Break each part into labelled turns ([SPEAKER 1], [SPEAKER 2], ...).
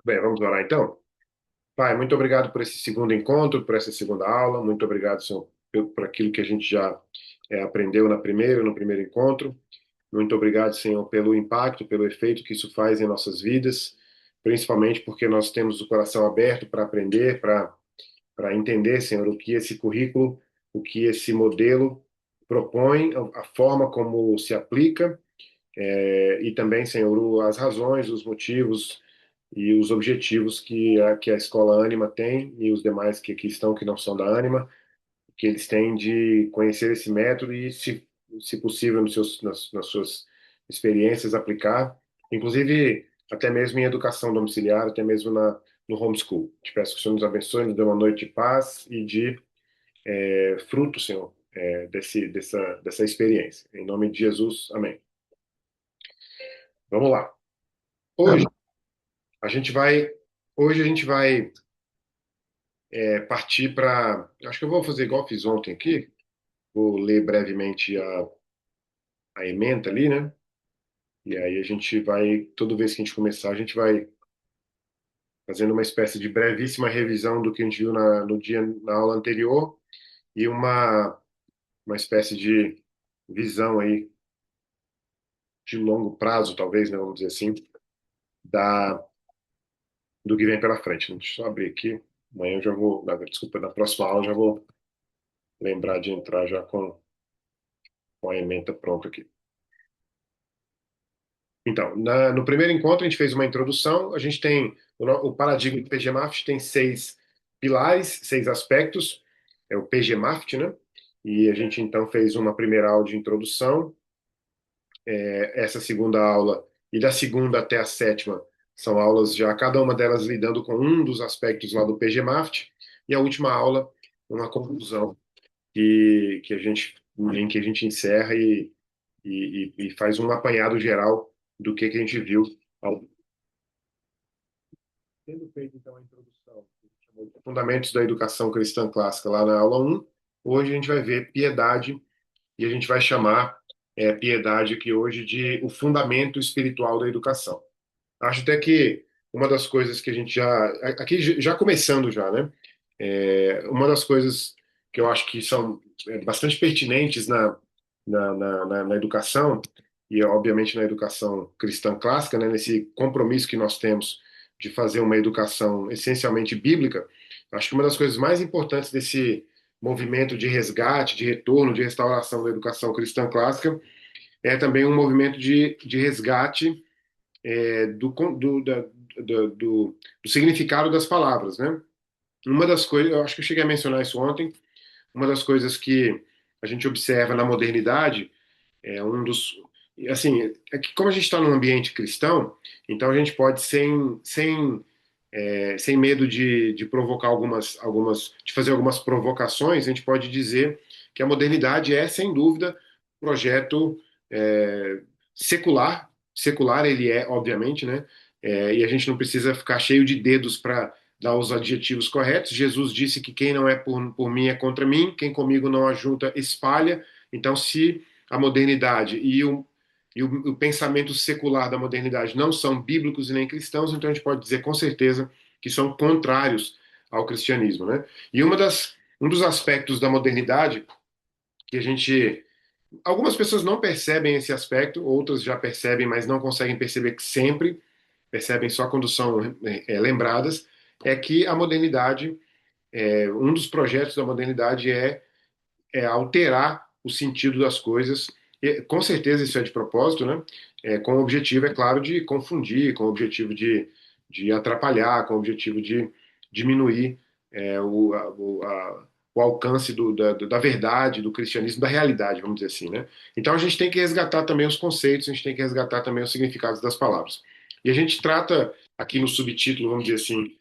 [SPEAKER 1] Bem, vamos orar então? Pai, muito obrigado por esse segundo encontro, por essa segunda aula. Muito obrigado, Senhor, por aquilo que a gente já aprendeu no primeiro encontro. Muito obrigado, Senhor, pelo impacto, pelo efeito que isso faz em nossas vidas, principalmente porque nós temos o coração aberto para aprender, para entender, Senhor, o que esse currículo, o que esse modelo propõe, a forma como se aplica. E também, Senhor, as razões, os motivos e os objetivos que a Escola Ânima tem e os demais que aqui estão, que não são da Ânima, que eles têm de conhecer esse método e, se possível, nas suas experiências, aplicar, inclusive até mesmo em educação domiciliar, até mesmo no homeschool. Te peço que o Senhor nos abençoe, nos dê uma noite de paz e de fruto, Senhor, dessa experiência. Em nome de Jesus, amém. Vamos lá. Hoje
[SPEAKER 2] Amém.
[SPEAKER 1] A gente vai, hoje a gente vai partir para. Acho que eu vou fazer igual fiz ontem aqui. Vou ler brevemente a ementa ali, né? E aí a gente vai, toda vez que a gente começar, a gente vai fazendo uma espécie de brevíssima revisão do que a gente viu na aula anterior e uma espécie de visão aí de longo prazo, talvez, né? Vamos dizer assim, da, do que vem pela frente, né? Deixa eu só abrir aqui. Amanhã eu já vou, desculpa, na próxima aula eu já vou lembrar de entrar já com a ementa pronta aqui. Então, no primeiro encontro a gente fez uma introdução. A gente tem o paradigma do PGMAFT tem 6 pilares, 6 aspectos. É o PGMAFT, né? E a gente então fez uma primeira aula de introdução. Essa segunda aula e da segunda até a sétima são aulas já cada uma delas lidando com um dos aspectos lá do PGMAFT. E a última aula uma conclusão que a gente em que a gente encerra e faz um apanhado geral do que a gente viu ao tendo feito então a introdução, que a gente chamou de Fundamentos da Educação Cristã Clássica lá na aula 1. Hoje a gente vai ver piedade e a gente vai chamar piedade aqui hoje de o fundamento espiritual da educação. Acho até que uma das coisas que a gente aqui já começando já, né? Uma das coisas que eu acho que são bastante pertinentes na educação, e obviamente na educação cristã clássica, né, nesse compromisso que nós temos de fazer uma educação essencialmente bíblica, acho que uma das coisas mais importantes desse movimento de resgate, de retorno, de restauração da educação cristã clássica é também um movimento de resgate do, do, da- do significado das palavras, né? Uma das coisas, eu acho que eu cheguei a mencionar isso ontem, uma das coisas que a gente observa na modernidade é um dos. Assim, é que como a gente está num ambiente cristão, então a gente pode, sem medo de provocar de fazer algumas provocações, a gente pode dizer que a modernidade é, sem dúvida, um projeto secular ele é, obviamente, né? E a gente não precisa ficar cheio de dedos para dar os adjetivos corretos. Jesus disse que quem não é por mim é contra mim, quem comigo não ajunta espalha. Então, se a modernidade e o pensamento secular da modernidade não são bíblicos e nem cristãos, então a gente pode dizer com certeza que são contrários ao cristianismo, né? E um dos aspectos da modernidade que a gente algumas pessoas não percebem esse aspecto, outras já percebem, mas não conseguem perceber que sempre, percebem só quando são lembradas, é que a modernidade, um dos projetos da modernidade é alterar o sentido das coisas. E, com certeza isso é de propósito, né? Com o objetivo, é claro, de confundir, com o objetivo de atrapalhar, com o objetivo de diminuir o alcance da verdade, do cristianismo, da realidade, vamos dizer assim, né? Então a gente tem que resgatar também os conceitos, a gente tem que resgatar também os significados das palavras. E a gente trata aqui no subtítulo, vamos dizer assim,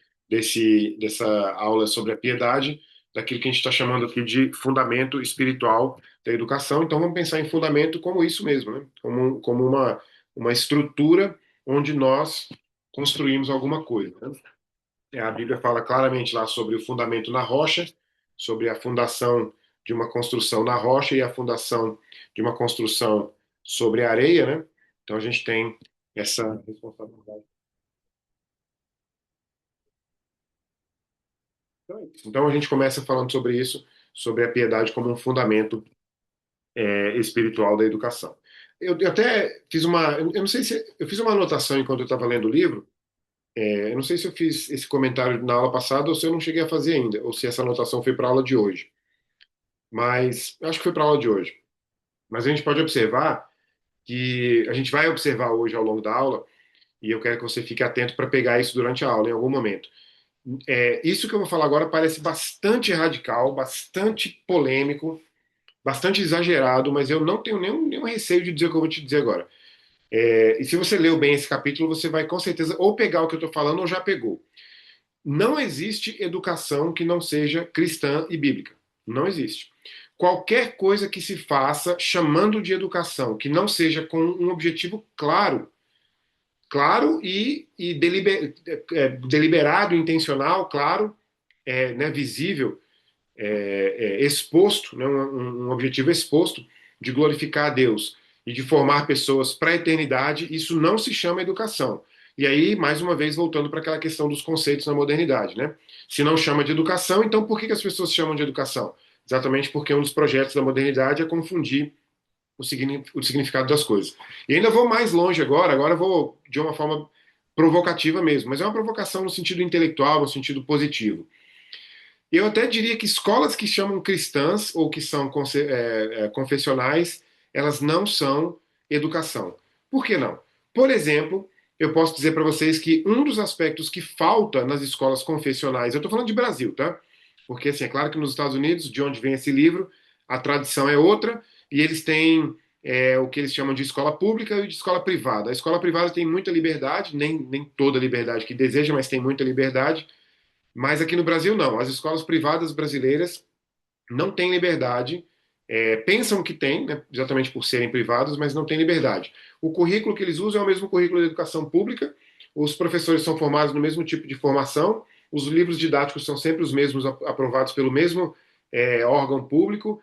[SPEAKER 1] dessa aula sobre a piedade, daquilo que a gente está chamando aqui de fundamento espiritual da educação. Então vamos pensar em fundamento como isso mesmo, né? Como uma estrutura onde nós construímos alguma coisa, né? A Bíblia fala claramente lá sobre o fundamento na rocha, sobre a fundação de uma construção na rocha e a fundação de uma construção sobre a areia, né? Então a gente tem essa responsabilidade. Então, é isso. Então a gente começa falando sobre isso, sobre a piedade como um fundamento espiritual da educação. Eu até fiz eu não sei se eu fiz uma anotação enquanto eu estava lendo o livro. Eu não sei se eu fiz esse comentário na aula passada ou se eu não cheguei a fazer ainda, ou se essa anotação foi para a aula de hoje. Mas eu acho que foi para a aula de hoje. Mas a gente pode observar que a gente vai observar hoje ao longo da aula, e eu quero que você fique atento para pegar isso durante a aula, em algum momento. Isso que eu vou falar agora parece bastante radical, bastante polêmico, bastante exagerado, mas eu não tenho nenhum receio de dizer o que eu vou te dizer agora. E se você leu bem esse capítulo, você vai com certeza ou pegar o que eu estou falando ou já pegou. Não existe educação que não seja cristã e bíblica. Não existe. Qualquer coisa que se faça chamando de educação, que não seja com um objetivo claro, claro e deliberado, intencional, claro, né, visível, exposto, né, um objetivo exposto de glorificar a Deus e de formar pessoas para a eternidade, isso não se chama educação. E aí, mais uma vez, voltando para aquela questão dos conceitos na modernidade, né? Se não chama de educação, então por que as pessoas chamam de educação? Exatamente porque um dos projetos da modernidade é confundir o significado das coisas. E ainda vou mais longe agora eu vou de uma forma provocativa mesmo, mas é uma provocação no sentido intelectual, no sentido positivo. Eu até diria que escolas que chamam cristãs ou que são confessionais, elas não são educação. Por que não? Por exemplo, eu posso dizer para vocês que um dos aspectos que falta nas escolas confessionais, eu estou falando de Brasil, tá? Porque assim, é claro que nos Estados Unidos, de onde vem esse livro, a tradição é outra e eles têm o que eles chamam de escola pública e de escola privada. A escola privada tem muita liberdade, nem toda a liberdade que deseja, mas tem muita liberdade. Mas aqui no Brasil, não. As escolas privadas brasileiras não têm liberdade, pensam que têm, né, exatamente por serem privadas, mas não têm liberdade. O currículo que eles usam é o mesmo currículo da educação pública, os professores são formados no mesmo tipo de formação, os livros didáticos são sempre os mesmos, aprovados pelo mesmo órgão público,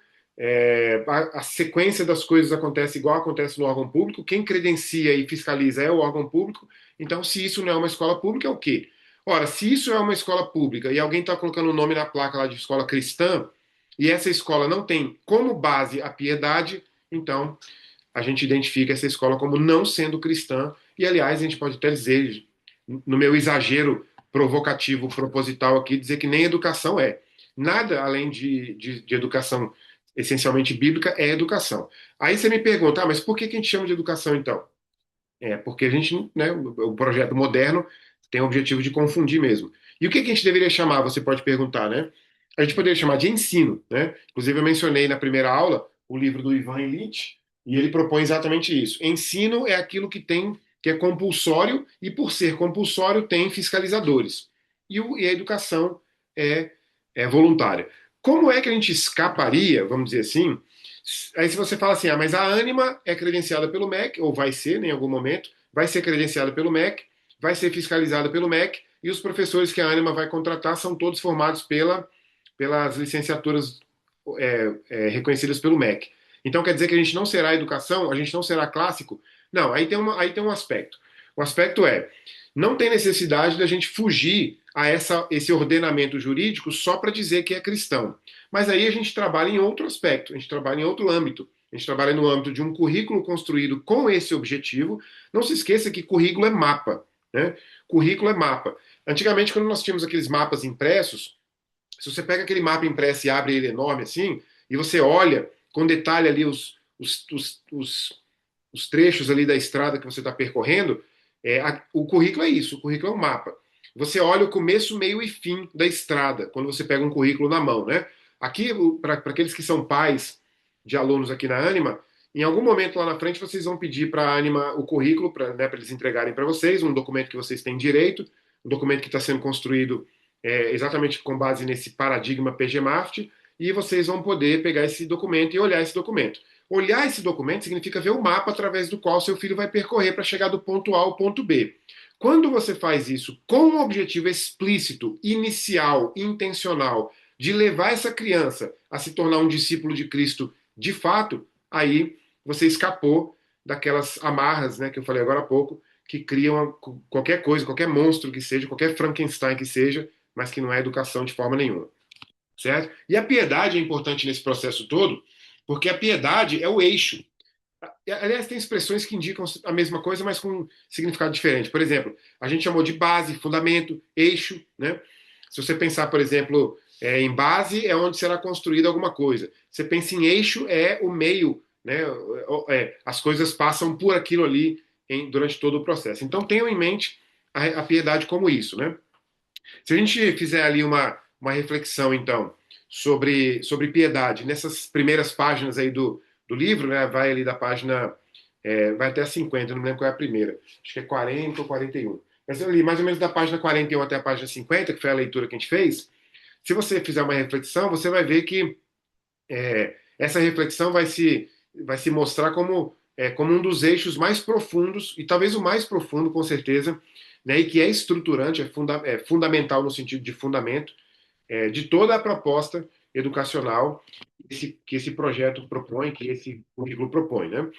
[SPEAKER 1] a sequência das coisas acontece igual acontece no órgão público, quem credencia e fiscaliza é o órgão público, então se isso não é uma escola pública, é o quê? Ora, se isso é uma escola pública e alguém está colocando o nome na placa lá de escola cristã, e essa escola não tem como base a piedade, então a gente identifica essa escola como não sendo cristã, e aliás, a gente pode até dizer, no meu exagero provocativo, proposital aqui, dizer que nem educação é. Nada além de educação essencialmente bíblica é educação. Aí você me pergunta, mas por que a gente chama de educação então? Porque a gente, né, o projeto moderno tem o objetivo de confundir mesmo. E o que a gente deveria chamar, você pode perguntar, né? A gente poderia chamar de ensino, né? Inclusive eu mencionei na primeira aula o livro do Ivan Illich, e ele propõe exatamente isso. Ensino é aquilo que é compulsório, e por ser compulsório tem fiscalizadores. E a educação é, é voluntária. Como é que a gente escaparia, vamos dizer assim, aí se você fala assim, mas a Anima é credenciada pelo MEC, ou vai ser, né, em algum momento, vai ser credenciada pelo MEC, vai ser fiscalizada pelo MEC, e os professores que a Anima vai contratar são todos formados pelas licenciaturas reconhecidas pelo MEC. Então quer dizer que a gente não será educação, a gente não será clássico? Não, aí tem um aspecto. O aspecto não tem necessidade da gente fugir a esse ordenamento jurídico só para dizer que é cristão. Mas aí a gente trabalha em outro aspecto, a gente trabalha em outro âmbito. A gente trabalha no âmbito de um currículo construído com esse objetivo. Não se esqueça que currículo é mapa, né? Currículo é mapa. Antigamente, quando nós tínhamos aqueles mapas impressos, se você pega aquele mapa impresso e abre ele enorme assim, e você olha com detalhe ali os trechos ali da estrada que você está percorrendo, o currículo é isso, o currículo é um mapa. Você olha o começo, meio e fim da estrada, quando você pega um currículo na mão, né? Aqui, para aqueles que são pais de alunos aqui na Anima, em algum momento lá na frente vocês vão pedir para a Anima o currículo, para né, eles entregarem para vocês, um documento que vocês têm direito, um documento que está sendo construído exatamente com base nesse paradigma PGMAFT, e vocês vão poder pegar esse documento e olhar esse documento. Olhar esse documento significa ver o mapa através do qual seu filho vai percorrer para chegar do ponto A ao ponto B. Quando você faz isso com um objetivo explícito, inicial, intencional, de levar essa criança a se tornar um discípulo de Cristo de fato, aí você escapou daquelas amarras, né, que eu falei agora há pouco, que criam qualquer coisa, qualquer monstro que seja, qualquer Frankenstein que seja, mas que não é educação de forma nenhuma, certo? E a piedade é importante nesse processo todo, porque a piedade é o eixo. Aliás, tem expressões que indicam a mesma coisa, mas com significado diferente. Por exemplo, a gente chamou de base, fundamento, eixo, né? Se você pensar, por exemplo, em base é onde será construída alguma coisa. Você pensa em eixo, é o meio, né? As coisas passam por aquilo ali durante todo o processo. Então tenham em mente a piedade como isso, né? Se a gente fizer ali uma reflexão, então, sobre piedade, nessas primeiras páginas aí do livro, né, vai ali da página, vai até a 50, não me lembro qual é a primeira, acho que é 40 ou 41. Mas ali, mais ou menos da página 41 até a página 50, que foi a leitura que a gente fez, se você fizer uma reflexão, você vai ver que essa reflexão vai se mostrar como um dos eixos mais profundos, e talvez o mais profundo, com certeza, né, e que é estruturante, é fundamental no sentido de fundamento, de toda a proposta educacional que esse projeto propõe, que esse currículo propõe. Né?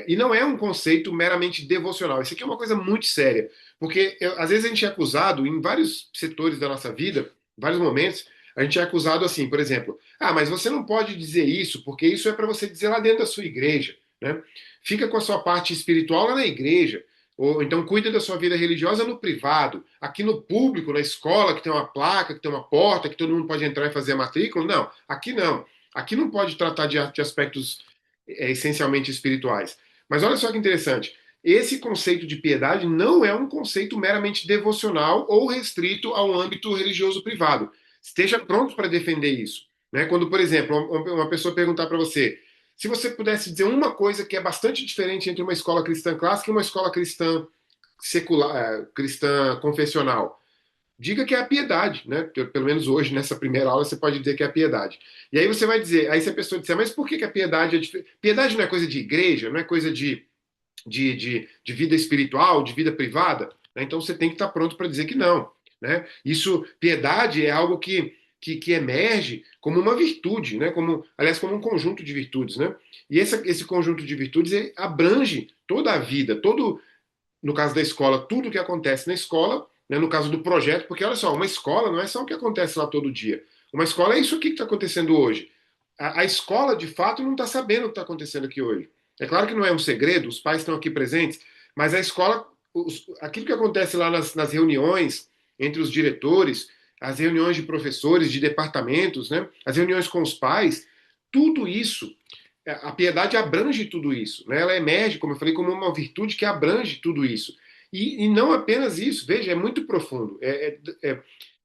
[SPEAKER 1] E não é um conceito meramente devocional. Isso aqui é uma coisa muito séria, porque às vezes a gente é acusado, em vários setores da nossa vida, em vários momentos, a gente é acusado assim, por exemplo, mas você não pode dizer isso, porque isso é para você dizer lá dentro da sua igreja. Né? Fica com a sua parte espiritual lá na igreja, ou então cuida da sua vida religiosa no privado, aqui no público, na escola, que tem uma placa, que tem uma porta, que todo mundo pode entrar e fazer a matrícula. Não, aqui não. Aqui não pode tratar de aspectos essencialmente espirituais. Mas olha só que interessante. Esse conceito de piedade não é um conceito meramente devocional ou restrito ao âmbito religioso privado. Esteja pronto para defender isso. Né? Quando, por exemplo, uma pessoa perguntar para você se você pudesse dizer uma coisa que é bastante diferente entre uma escola cristã clássica e uma escola cristã secular, cristã confessional, diga que é a piedade, né? Pelo menos hoje, nessa primeira aula, você pode dizer que é a piedade. E aí você vai dizer, aí se a pessoa disser, mas por que a piedade é diferente? Piedade não é coisa de igreja, não é coisa de vida espiritual, de vida privada? Né? Então você tem que estar pronto para dizer que não. Né? Isso, piedade é algo que emerge como uma virtude, né? Aliás, como um conjunto de virtudes. Né? E esse conjunto de virtudes abrange toda a vida, no caso da escola, tudo o que acontece na escola, né, no caso do projeto, porque olha só, uma escola não é só o que acontece lá todo dia. Uma escola é isso aqui que está acontecendo hoje. A escola, de fato, não está sabendo o que está acontecendo aqui hoje. É claro que não é um segredo, os pais estão aqui presentes, mas a escola, aquilo que acontece lá nas reuniões entre os diretores, as reuniões de professores, de departamentos, né, as reuniões com os pais, tudo isso a piedade abrange tudo isso, né? Ela emerge, como eu falei, como uma virtude que abrange tudo isso. E não apenas isso, veja, é muito profundo.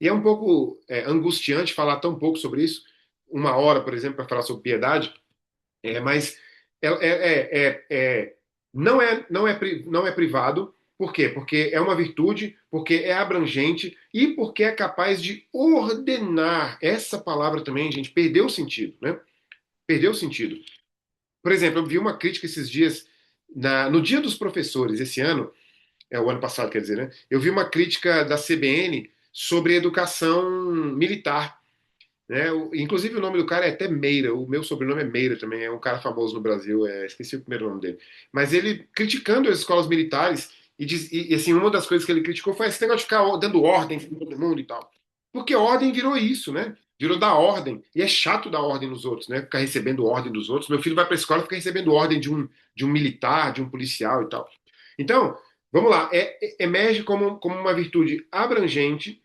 [SPEAKER 1] E é um pouco angustiante falar tão pouco sobre isso, uma hora, por exemplo, para falar sobre piedade, mas é, é, é, é, não é privado. Por quê? Porque é uma virtude, porque é abrangente e porque é capaz de ordenar. Essa palavra também, gente, perdeu o sentido, né? Perdeu o sentido. Por exemplo, eu vi uma crítica esses dias, no Dia dos Professores, esse ano, o ano passado, quer dizer, né? Eu vi uma crítica da CBN sobre educação militar. Né? Inclusive, o nome do cara é até Meira, o meu sobrenome é Meira também, é um cara famoso no Brasil, esqueci o primeiro nome dele. Mas ele criticando as escolas militares, assim, uma das coisas que ele criticou foi esse negócio de ficar dando ordem para todo mundo e tal. Porque ordem virou isso, né? Virou dar ordem. E é chato dar ordem nos outros, né? Ficar recebendo ordem dos outros. Meu filho vai para a escola e fica recebendo ordem de um militar, de um policial e tal. Então, vamos lá. Emerge como uma virtude abrangente,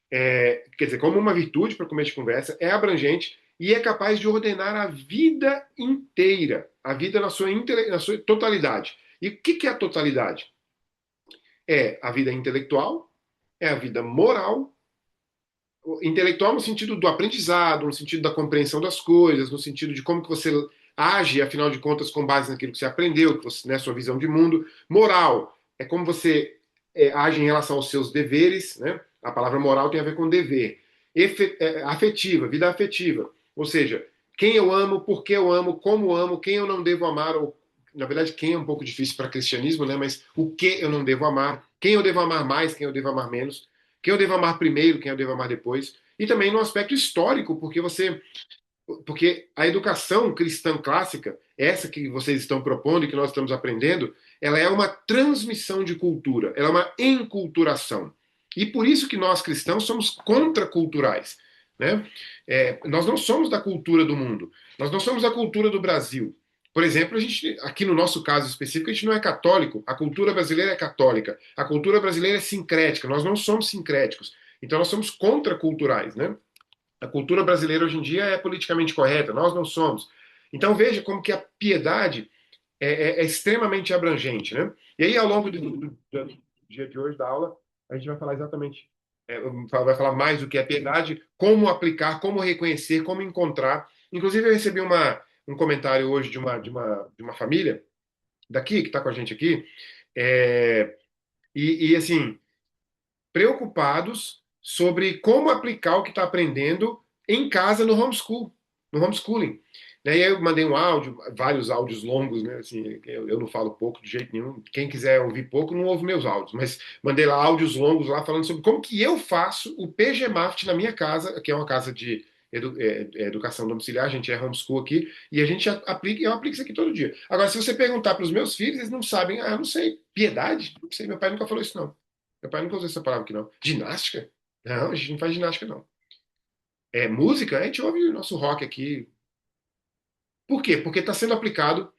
[SPEAKER 1] quer dizer, como uma virtude para começo de conversa, é abrangente e é capaz de ordenar a vida inteira, a vida na sua totalidade. E o que é a totalidade? É a vida intelectual, é a vida moral, intelectual no sentido do aprendizado, no sentido da compreensão das coisas, no sentido de como que você age, afinal de contas, com base naquilo que você aprendeu, que você, né, sua visão de mundo. Moral é como você age em relação aos seus deveres, né? A palavra moral tem a ver com dever. Afetiva, vida afetiva, ou seja, quem eu amo, por que eu amo, quem eu não devo amar, ou na verdade quem é um pouco difícil para cristianismo, né? Mas o que eu não devo amar, quem eu devo amar mais, quem eu devo amar menos, quem eu devo amar primeiro, quem eu devo amar depois, e também no aspecto histórico, porque a educação cristã clássica, essa que vocês estão propondo e que nós estamos aprendendo, ela é uma transmissão de cultura, ela é uma enculturação. E por isso que nós cristãos somos contraculturais, né? Nós não somos da cultura do mundo, nós não somos da cultura do Brasil. Por exemplo, a gente, aqui no nosso caso específico, a gente não é católico, a cultura brasileira é católica, a cultura brasileira é sincrética, nós não somos sincréticos. Então nós somos contraculturais, né? A cultura brasileira hoje em dia é politicamente correta, nós não somos. Então veja como que a piedade é extremamente abrangente, né? E aí, ao longo do dia de hoje, da aula, a gente vai falar exatamente, vai falar mais do que é piedade, como aplicar, como reconhecer, como encontrar. Inclusive, eu recebi um comentário hoje de uma família daqui, que está com a gente aqui, é, assim, preocupados sobre como aplicar o que está aprendendo em casa no homeschool, no homeschooling. E aí eu mandei um áudio, vários áudios longos, né? Assim, eu não falo pouco de jeito nenhum. Quem quiser ouvir pouco, não ouve meus áudios. Mas mandei lá áudios longos lá falando sobre como que eu faço o PGMAFT na minha casa, que é uma casa de educação domiciliar, a gente é homeschool aqui, e a gente aplica, eu aplico isso aqui todo dia. Agora, se você perguntar para os meus filhos, eles não sabem, eu não sei, piedade? Não sei, meu pai nunca falou isso, não. Meu pai nunca usou essa palavra aqui, não. Ginástica? Não, a gente não faz ginástica, não. Música? A gente ouve o nosso rock aqui. Por quê? Porque está sendo aplicado,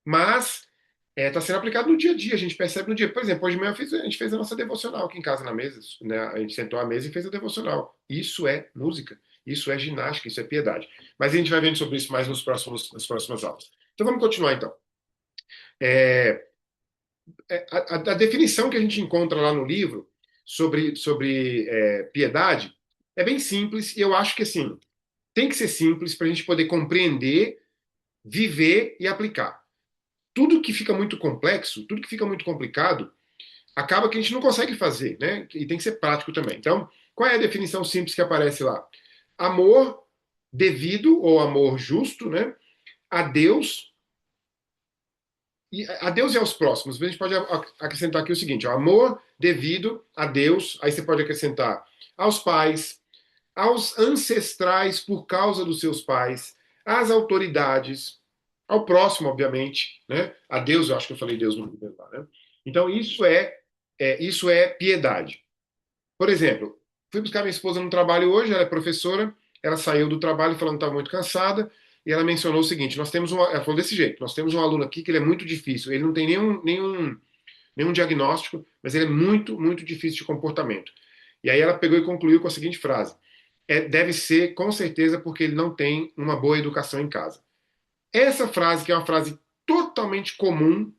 [SPEAKER 1] mas está sendo aplicado no dia a dia, a gente percebe no dia. Por exemplo, hoje de manhã a gente fez a nossa devocional aqui em casa na mesa, né? A gente sentou à mesa e fez a devocional. Isso é música, isso é ginástica, isso é piedade. Mas a gente vai vendo sobre isso mais nas próximas aulas. Então vamos continuar então. É, a definição que a gente encontra lá no livro sobre piedade é bem simples e eu acho que assim tem que ser simples para a gente poder compreender, viver e aplicar. Tudo que fica muito complexo, tudo que fica muito complicado, acaba que a gente não consegue fazer, né? E tem que ser prático também. Então, qual é a definição simples que aparece lá? Amor devido ou amor justo, né? A Deus a Deus e aos próximos. A gente pode acrescentar aqui o seguinte: ó, amor devido a Deus, aí você pode acrescentar aos pais, aos ancestrais por causa dos seus pais, às autoridades, ao próximo, obviamente, né? A Deus, eu acho que eu falei Deus no primeiro lá, né? Então isso é piedade. Por exemplo, fui buscar minha esposa no trabalho hoje, ela é professora, ela saiu do trabalho falando que estava muito cansada, e ela mencionou o seguinte: ela falou desse jeito, nós temos um aluno aqui que ele é muito difícil, ele não tem nenhum diagnóstico, mas ele é muito, muito difícil de comportamento. E aí ela pegou e concluiu com a seguinte frase: deve ser, com certeza, porque ele não tem uma boa educação em casa. Essa frase, que é uma frase totalmente comum,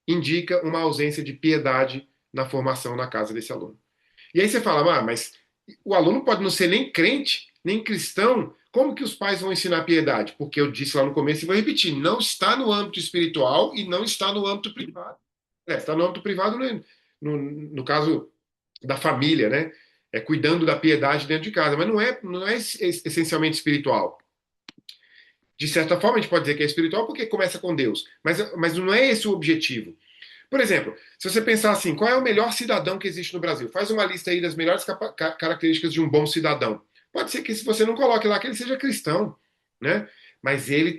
[SPEAKER 1] indica uma ausência de piedade na formação na casa desse aluno. E aí você fala, mas o aluno pode não ser nem crente, nem cristão, como que os pais vão ensinar piedade? Porque eu disse lá no começo e vou repetir, não está no âmbito espiritual e não está no âmbito privado. Está no âmbito privado, né? No caso da família, né? Cuidando da piedade dentro de casa, mas não é essencialmente espiritual. De certa forma, a gente pode dizer que é espiritual porque começa com Deus, mas não é esse o objetivo. Por exemplo, se você pensar assim, qual é o melhor cidadão que existe no Brasil? Faz uma lista aí das melhores características de um bom cidadão. Pode ser que se você não coloque lá que ele seja cristão, né? Mas ele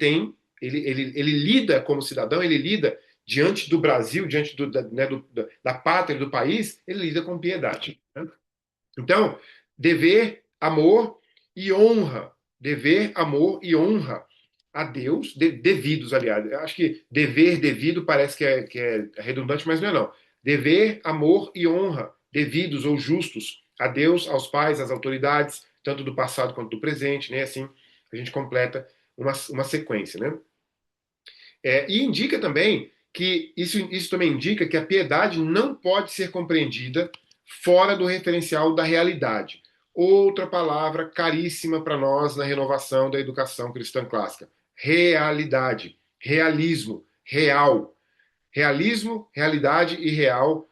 [SPEAKER 1] lida como cidadão, ele lida diante do Brasil, diante da pátria, do país, ele lida com piedade. Né? Então, dever, amor e honra. Dever, amor e honra a Deus, devidos, aliás. Eu acho que dever, devido, parece que é redundante, mas não é não. Dever, amor e honra, devidos ou justos a Deus, aos pais, às autoridades, tanto do passado quanto do presente, né? Assim a gente completa uma sequência, né? E indica também que isso também indica que a piedade não pode ser compreendida fora do referencial da realidade. Outra palavra caríssima para nós na renovação da educação cristã clássica: realidade, realismo, real. Realismo, realidade e real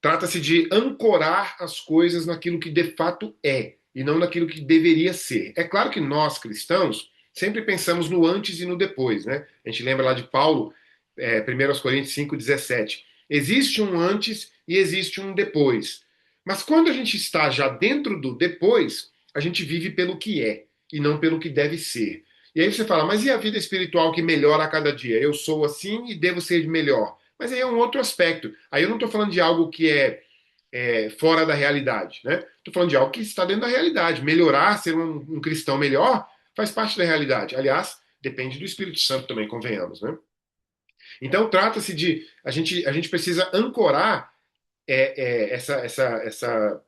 [SPEAKER 1] trata-se de ancorar as coisas naquilo que de fato é e não naquilo que deveria ser. É claro que nós cristãos sempre pensamos no antes e no depois, né? A gente lembra lá de Paulo, 1 Coríntios 5,17. Existe um antes e existe um depois. Mas quando a gente está já dentro do depois, a gente vive pelo que é e não pelo que deve ser. E aí você fala, mas e a vida espiritual que melhora a cada dia? Eu sou assim e devo ser melhor. Mas aí é um outro aspecto. Aí eu não estou falando de algo que é fora da realidade, né? Estou falando de algo que está dentro da realidade. Melhorar, ser um cristão melhor, faz parte da realidade. Aliás, depende do Espírito Santo também, convenhamos, né? Então, trata-se de. A gente precisa ancorar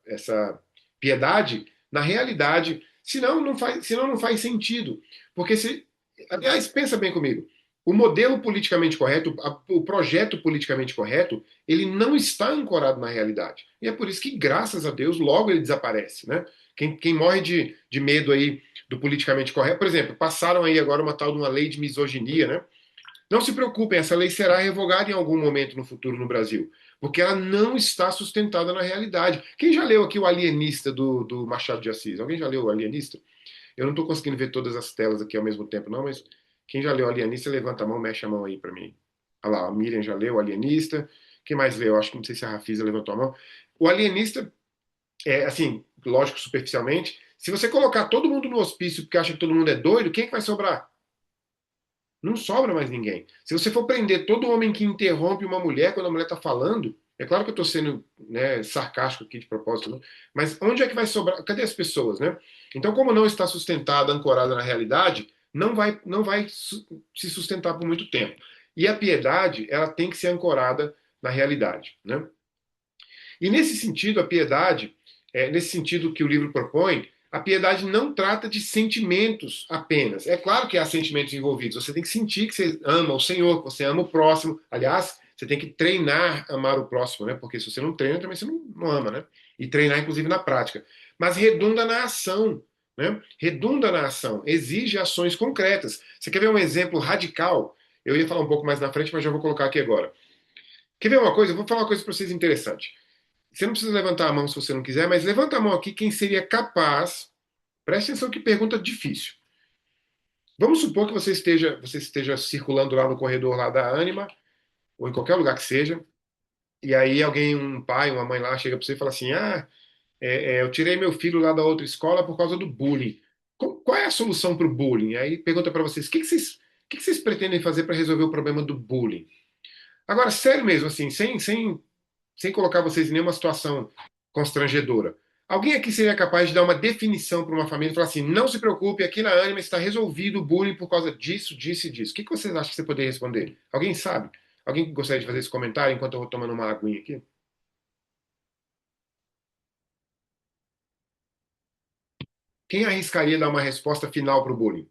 [SPEAKER 1] essa piedade na realidade, senão não faz sentido. Porque se. Aliás, pensa bem comigo. O modelo politicamente correto, o projeto politicamente correto, ele não está ancorado na realidade. E é por isso que, graças a Deus, logo ele desaparece. Né? Quem morre de medo aí do politicamente correto, por exemplo, passaram aí agora uma tal de uma lei de misoginia, né? Não se preocupem, essa lei será revogada em algum momento no futuro no Brasil, porque ela não está sustentada na realidade. Quem já leu aqui o Alienista do Machado de Assis? Alguém já leu o Alienista? Eu não estou conseguindo ver todas as telas aqui ao mesmo tempo, não, mas quem já leu o Alienista, levanta a mão, mexe a mão aí para mim. Olha lá, a Miriam já leu o Alienista. Quem mais leu? Acho que não sei se a Rafisa levantou a mão. O Alienista, assim, lógico, superficialmente, se você colocar todo mundo no hospício porque acha que todo mundo é doido, quem é que vai sobrar? Não sobra mais ninguém. Se você for prender todo homem que interrompe uma mulher quando a mulher está falando, é claro que eu estou sendo, né, sarcástico aqui de propósito, né? Mas onde é que vai sobrar? Cadê as pessoas, né? Então, como não está sustentada, ancorada na realidade, não vai se sustentar por muito tempo. E a piedade, ela tem que ser ancorada na realidade, né? E nesse sentido, a piedade, nesse sentido que o livro propõe, a piedade não trata de sentimentos apenas. É claro que há sentimentos envolvidos. Você tem que sentir que você ama o Senhor, que você ama o próximo. Aliás, você tem que treinar amar o próximo, né? Porque se você não treina, também você não ama, né? E treinar, inclusive, na prática. Mas redunda na ação, né? Redunda na ação, exige ações concretas. Você quer ver um exemplo radical? Eu ia falar um pouco mais na frente, mas já vou colocar aqui agora. Quer ver uma coisa? Eu vou falar uma coisa para vocês interessante. Você não precisa levantar a mão se você não quiser, mas levanta a mão aqui quem seria capaz. Preste atenção que pergunta difícil. Vamos supor que você esteja circulando lá no corredor lá da Anima, ou em qualquer lugar que seja, e aí alguém, um pai, uma mãe lá, chega para você e fala assim: Ah, eu tirei meu filho lá da outra escola por causa do bullying. Qual é a solução para o bullying? Aí pergunta para vocês: o que vocês pretendem fazer para resolver o problema do bullying? Agora, sério mesmo, assim, sem colocar vocês em nenhuma situação constrangedora. Alguém aqui seria capaz de dar uma definição para uma família e falar assim: não se preocupe, aqui na Anima está resolvido o bullying por causa disso, disso e disso. O que vocês acham que você poderia responder? Alguém sabe? Alguém gostaria de fazer esse comentário enquanto eu vou tomando uma aguinha aqui? Quem arriscaria dar uma resposta final para o bullying?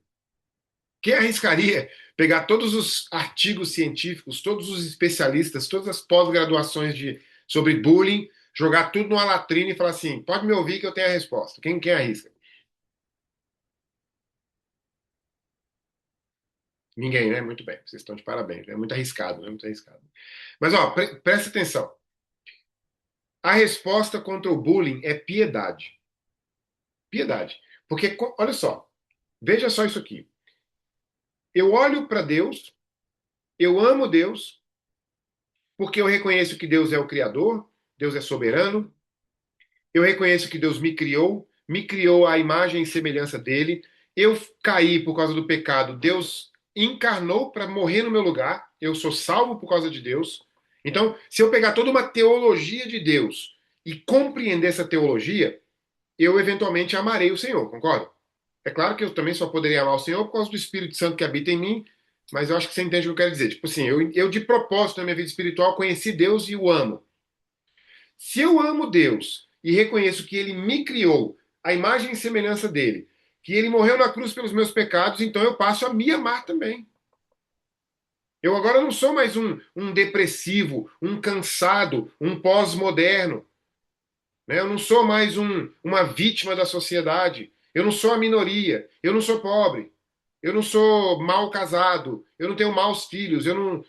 [SPEAKER 1] Quem arriscaria pegar todos os artigos científicos, todos os especialistas, todas as pós-graduações sobre bullying, jogar tudo numa latrina e falar assim: pode me ouvir que eu tenho a resposta? Quem arrisca? Ninguém, né? Muito bem, vocês estão de parabéns. É muito arriscado, né? Muito arriscado. Mas, ó, presta atenção. A resposta contra o bullying é piedade. Piedade. Porque, olha só, veja só isso aqui. Eu olho para Deus, eu amo Deus, porque eu reconheço que Deus é o Criador, Deus é soberano, eu reconheço que Deus me criou à imagem e semelhança dele. Eu caí por causa do pecado. Deus encarnou para morrer no meu lugar. Eu sou salvo por causa de Deus. Então, se eu pegar toda uma teologia de Deus e compreender essa teologia, eu eventualmente amarei o Senhor, concorda? É claro que eu também só poderia amar o Senhor por causa do Espírito Santo que habita em mim, mas eu acho que você entende o que eu quero dizer. Tipo assim, eu de propósito na minha vida espiritual conheci Deus e o amo. Se eu amo Deus e reconheço que Ele me criou à imagem e semelhança dele, que Ele morreu na cruz pelos meus pecados, então eu passo a me amar também. Eu agora não sou mais um depressivo, um cansado, um pós-moderno. Né? Eu não sou mais uma vítima da sociedade. Eu não sou a minoria. Eu não sou pobre. Eu não sou mal casado. Eu não tenho maus filhos. Eu não.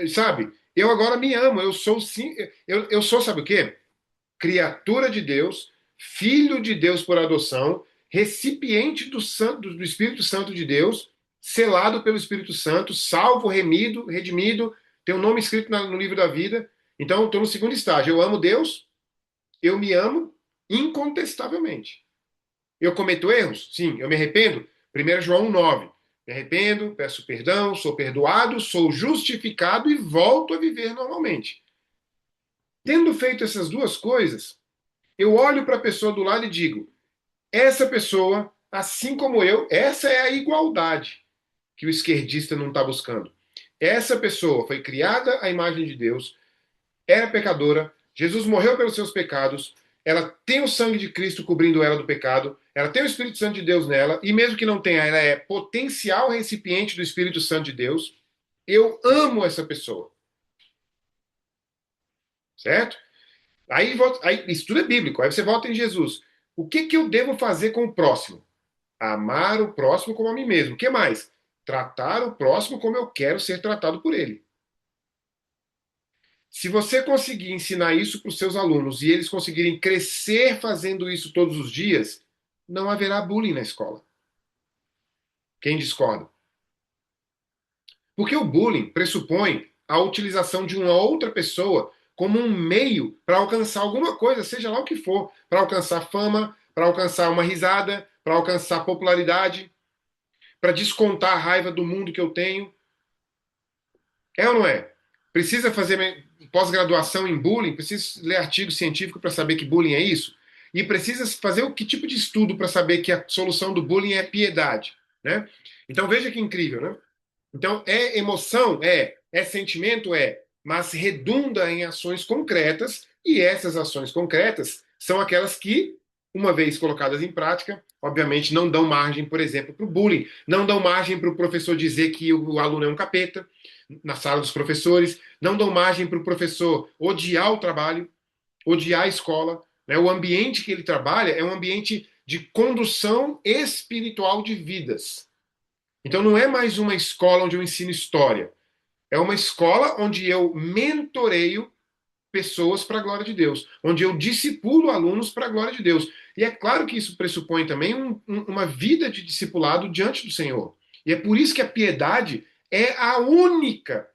[SPEAKER 1] Sabe? Eu agora me amo. Eu sou sim. Eu sou, sabe o quê? Criatura de Deus, filho de Deus por adoção, recipiente do Espírito Santo de Deus, selado pelo Espírito Santo, salvo, remido, redimido, tem o um nome escrito no livro da vida. Então, estou no segundo estágio. Eu amo Deus, eu me amo incontestavelmente. Eu cometo erros? Sim. Eu me arrependo? 1 João 9. Me arrependo, peço perdão, sou perdoado, sou justificado e volto a viver normalmente. Tendo feito essas duas coisas, eu olho para a pessoa do lado e digo: essa pessoa, assim como eu, essa é a igualdade que o esquerdista não está buscando. Essa pessoa foi criada à imagem de Deus, era pecadora, Jesus morreu pelos seus pecados, ela tem o sangue de Cristo cobrindo ela do pecado, ela tem o Espírito Santo de Deus nela, e mesmo que não tenha, ela é potencial recipiente do Espírito Santo de Deus. Eu amo essa pessoa, certo? Aí isso tudo é bíblico. Aí você volta em Jesus. O que que eu devo fazer com o próximo? Amar o próximo como a mim mesmo. O que mais? Tratar o próximo como eu quero ser tratado por ele. Se você conseguir ensinar isso para os seus alunos e eles conseguirem crescer fazendo isso todos os dias, não haverá bullying na escola. Quem discorda? Porque o bullying pressupõe a utilização de uma outra pessoa como um meio para alcançar alguma coisa, seja lá o que for, para alcançar fama, para alcançar uma risada, para alcançar popularidade, para descontar a raiva do mundo que eu tenho. É ou não é? Precisa fazer pós-graduação em bullying? Precisa ler artigo científico para saber que bullying é isso? E precisa fazer o que tipo de estudo para saber que a solução do bullying é piedade, né? Então veja que incrível, né? Então é emoção, é sentimento, mas redunda em ações concretas e essas ações concretas são aquelas que, uma vez colocadas em prática, obviamente não dão margem, por exemplo, para o bullying, não dão margem para o professor dizer que o aluno é um capeta, na sala dos professores, não dão margem para o professor odiar o trabalho, odiar a escola. Né? O ambiente que ele trabalha é um ambiente de condução espiritual de vidas. Então não é mais uma escola onde eu ensino história. É uma escola onde eu mentoreio pessoas para a glória de Deus, onde eu discipulo alunos para a glória de Deus. E é claro que isso pressupõe também uma vida de discipulado diante do Senhor. E é por isso que a piedade é a única